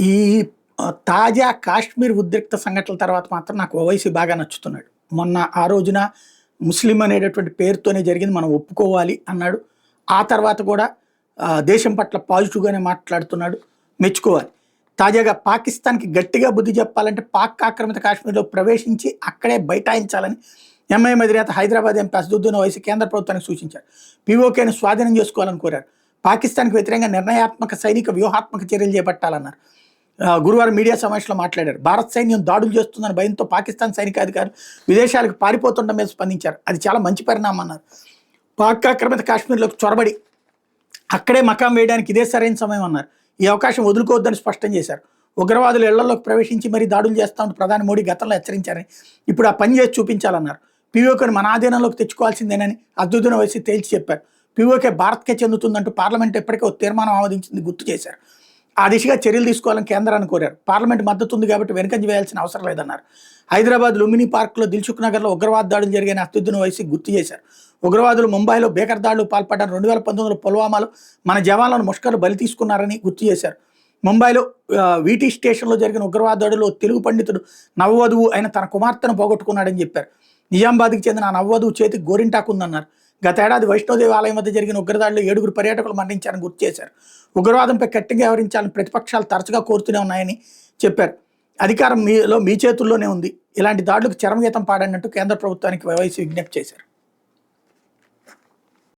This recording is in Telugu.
ఈ తాజా కాశ్మీర్ ఉద్రిక్త సంఘటనల తర్వాత మాత్రం నాకు ఓవైసీ బాగా నచ్చుతున్నాడు. మొన్న ఆ రోజున ముస్లిం అనేటటువంటి పేరుతోనే జరిగింది, మనం ఒప్పుకోవాలి అన్నాడు. ఆ తర్వాత కూడా దేశం పట్ల పాజిటివ్గానే మాట్లాడుతున్నాడు, మెచ్చుకోవాలి. తాజాగా పాకిస్తాన్కి గట్టిగా బుద్ధి చెప్పాలంటే పాక్ ఆక్రమిత కాశ్మీర్లో ప్రవేశించి అక్కడే బైఠాయించాలని ఎంఐఎం అధినేత హైదరాబాద్ ఎంపీ అసదుద్దీన్ ఓవైసీ కేంద్ర ప్రభుత్వానికి సూచించారు. పీఓకేను స్వాధీనం చేసుకోవాలని కోరారు. పాకిస్తాన్కి వ్యతిరేకంగా నిర్ణయాత్మక సైనిక వ్యూహాత్మక చర్యలు చేపట్టాలన్నారు. గురువారం మీడియా సమావేశంలో మాట్లాడారు. భారత్ సైన్యం దాడులు చేస్తుందని భయంతో పాకిస్తాన్ సైనికాధికారులు విదేశాలకు పారిపోతుండడం మీద స్పందించారు. అది చాలా మంచి పరిణామం అన్నారు. పాక్ ఆక్రమిత కాశ్మీర్లోకి చొరబడి అక్కడే మకాం వేయడానికి ఇదే సరైన సమయం అన్నారు. ఈ అవకాశం వదులుకోవద్దని స్పష్టం చేశారు. ఉగ్రవాదులు ఇళ్లలోకి ప్రవేశించి మరీ దాడులు చేస్తామని ప్రధాని మోడీ గతంలో హెచ్చరించారని, ఇప్పుడు ఆ పని చేసి చూపించాలన్నారు. పీఓకేను మన ఆధీనంలోకి తెచ్చుకోవాల్సిందేనని అసదుద్దీన్ ఓవైసీ తేల్చి చెప్పారు. పీఓకే భారత్కే చెందుతుందంటూ పార్లమెంట్ ఇప్పటికే ఒక తీర్మానం ఆమోదించింది గుర్తు చేశారు. ఆ దిశగా చర్యలు తీసుకోవాలని కేంద్రాన్ని కోరారు. పార్లమెంట్ మద్దతు ఉంది కాబట్టి వెనుకంజ వేయాల్సిన అవసరం లేదన్నారు. హైదరాబాద్ లుంబినీ పార్క్లో దిల్సుఖ్ నగర్లో ఉగ్రవాద దాడులు జరిగిన అసదుద్దీన్ ఓవైసీ గుర్తు చేశారు. ఉగ్రవాదులు ముంబైలో బేకర్ దాడులు పాల్పడ్డారు. 2019లో పుల్వామాలో మన జవాన్లను ముష్కర్లు బలి తీసుకున్నారని గుర్తు చేశారు. ముంబైలో వీటీ స్టేషన్లో జరిగిన ఉగ్రవాద దాడుల్లో తెలుగు పండితుడు నవవధువు అయిన తన కుమార్తెను పోగొట్టుకున్నాడని చెప్పారు. నిజామాబాద్కి చెందిన ఆ నవవధువు చేతికి గోరింటాకు ఉందన్నారు. గతేడాది వైష్ణోదేవి ఆలయం వద్ద జరిగిన ఉగ్రదాడిలో 7 పర్యాటకులు మరణించారని గుర్తు చేశారు. ఉగ్రవాదంపై కట్టిగా వ్యవహరించాలని ప్రతిపక్షాలు తరచుగా కోరుతూనే ఉన్నాయని చెప్పారు. అధికారం మీ చేతుల్లోనే ఉంది, ఇలాంటి దాడులకు చరమగీతం పాడన్నట్టు కేంద్ర ప్రభుత్వానికి ఓవైసీ విజ్ఞప్తి చేశారు.